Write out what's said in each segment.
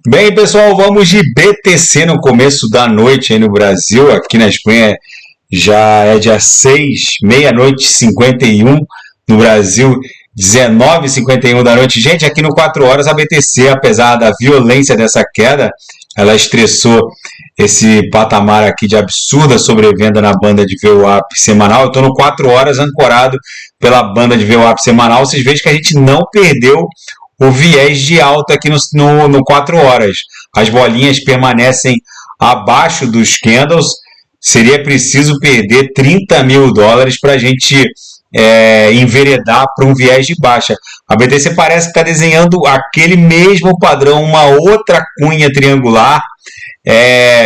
Bem, pessoal, vamos de BTC no começo da noite aí no Brasil. Aqui na Espanha já é dia 6, meia-noite e 51. No Brasil, 19h51 da noite. Gente, aqui no 4 horas a BTC, apesar da violência dessa queda, ela estressou esse patamar aqui de absurda sobrevenda na banda de VWAP semanal. Eu estou no 4 horas ancorado pela banda de VWAP semanal. Vocês veem que a gente não perdeu o viés de alta aqui no 4 horas. As bolinhas permanecem abaixo dos candles. Seria preciso perder 30 mil dólares para a gente enveredar para um viés de baixa. A BTC parece que está desenhando aquele mesmo padrão, uma outra cunha triangular,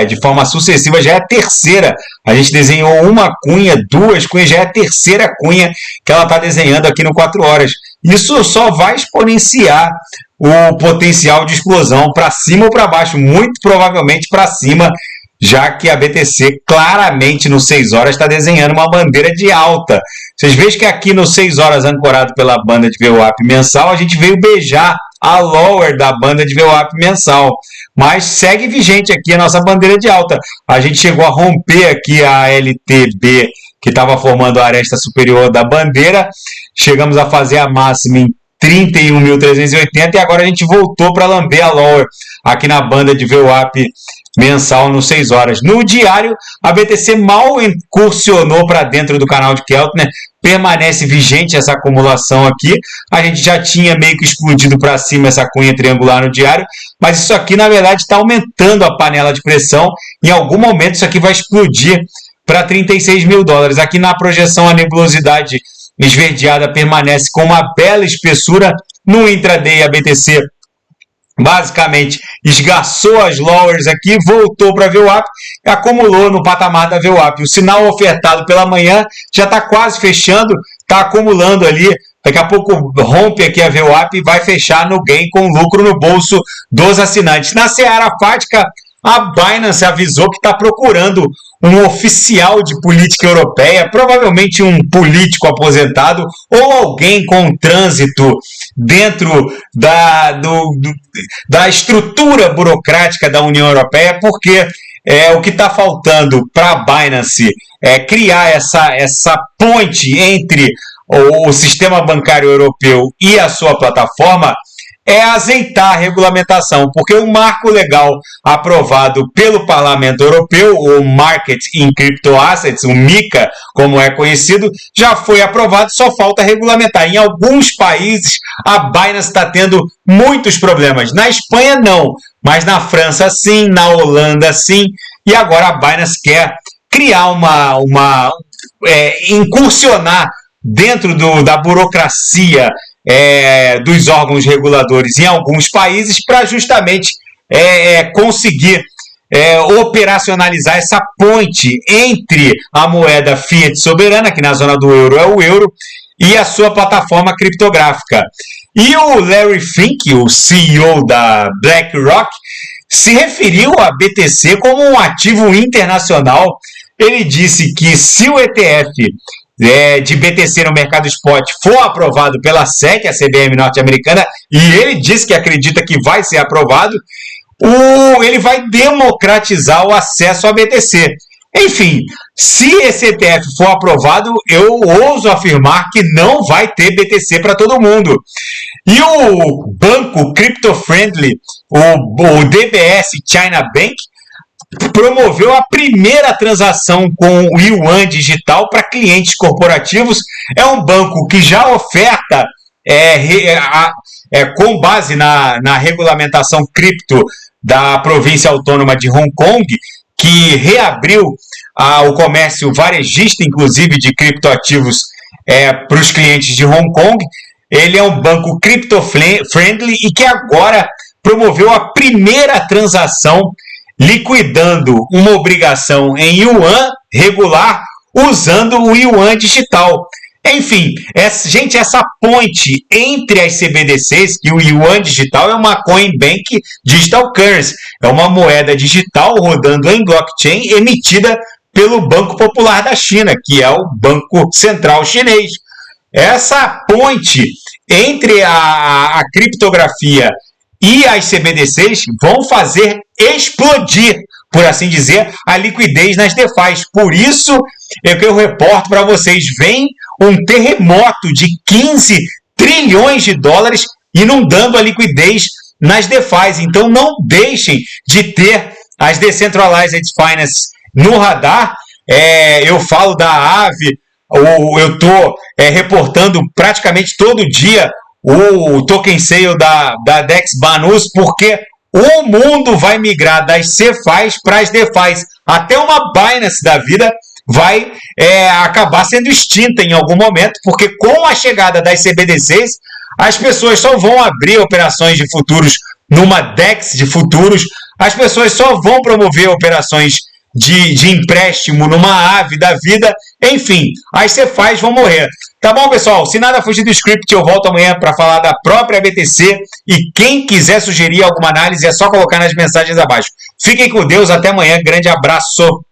de forma sucessiva. Já é a terceira. A gente desenhou uma cunha, duas cunhas, já é a terceira cunha que ela está desenhando aqui no 4 horas. Isso só vai exponenciar o potencial de explosão para cima ou para baixo, muito provavelmente para cima, já que a BTC claramente no 6 horas está desenhando uma bandeira de alta. Vocês veem que aqui no 6 horas, ancorado pela banda de VWAP mensal, a gente veio beijar a lower da banda de VWAP mensal, mas segue vigente aqui a nossa bandeira de alta. A gente chegou a romper aqui a LTB, que estava formando a aresta superior da bandeira, chegamos a fazer a máxima em 31.380 e agora a gente voltou para lamber a lower aqui na banda de VWAP mensal no 6 horas. No diário, a BTC mal incursionou para dentro do canal de Keltner, permanece vigente essa acumulação aqui. A gente já tinha meio que explodido para cima essa cunha triangular no diário, mas isso aqui na verdade está aumentando a panela de pressão. Em algum momento isso aqui vai explodir para 36 mil dólares. Aqui na projeção a nebulosidade esverdeada permanece com uma bela espessura. No intraday a BTC basicamente esgaçou as lowers aqui, voltou para a VWAP e acumulou no patamar da VWAP. O sinal ofertado pela manhã já está quase fechando, está acumulando ali. Daqui a pouco rompe aqui a VWAP e vai fechar no gain com lucro no bolso dos assinantes. Na seara fática, a Binance avisou que está procurando um oficial de política europeia, provavelmente um político aposentado ou alguém com trânsito dentro da estrutura burocrática da União Europeia, porque o que está faltando para a Binance é criar essa ponte entre o sistema bancário europeu e a sua plataforma, é azeitar a regulamentação, porque o marco legal aprovado pelo Parlamento Europeu, o Market in Crypto Assets, o MiCA, como é conhecido, já foi aprovado, só falta regulamentar. Em alguns países, a Binance está tendo muitos problemas. Na Espanha, não, mas na França, sim, na Holanda, sim, e agora a Binance quer criar incursionar dentro da burocracia dos órgãos reguladores em alguns países para justamente conseguir operacionalizar essa ponte entre a moeda fiat soberana, que na zona do euro é o euro, e a sua plataforma criptográfica. E o Larry Fink, o CEO da BlackRock, se referiu à BTC como um ativo internacional. Ele disse que se o ETF de BTC no mercado spot for aprovado pela SEC, a CVM norte-americana, e ele diz que acredita que vai ser aprovado, ele vai democratizar o acesso a BTC. Enfim, se esse ETF for aprovado, eu ouso afirmar que não vai ter BTC para todo mundo. E o banco crypto-friendly, o DBS China Bank, promoveu a primeira transação com o Yuan digital para clientes corporativos. É um banco que já oferta, com base na regulamentação cripto da província autônoma de Hong Kong, que reabriu o comércio varejista, inclusive de criptoativos, para os clientes de Hong Kong. Ele é um banco crypto-friendly e que agora promoveu a primeira transação liquidando uma obrigação em Yuan regular usando o Yuan digital. Enfim, essa ponte entre as CBDCs, que o Yuan digital é uma Coin Bank Digital Currency, é uma moeda digital rodando em blockchain emitida pelo Banco Popular da China, que é o Banco Central Chinês. Essa ponte entre a criptografia e as CBDCs vão fazer explodir, por assim dizer, a liquidez nas DeFis. Por isso é que eu reporto para vocês, vem um terremoto de 15 trilhões de dólares inundando a liquidez nas DeFis. Então não deixem de ter as Decentralized Finance no radar. Eu falo da Aave, eu estou reportando praticamente todo dia o token sale da DEX Banus, porque o mundo vai migrar das CeFis para as DeFis. Até uma Binance da vida vai acabar sendo extinta em algum momento, porque com a chegada das CBDCs, as pessoas só vão abrir operações de futuros numa DEX de futuros, as pessoas só vão promover operações de empréstimo numa Aave da vida, enfim, as CeFis vão morrer. Tá bom, pessoal? Se nada fugir do script, eu volto amanhã para falar da própria BTC, e quem quiser sugerir alguma análise é só colocar nas mensagens abaixo. Fiquem com Deus, até amanhã, grande abraço!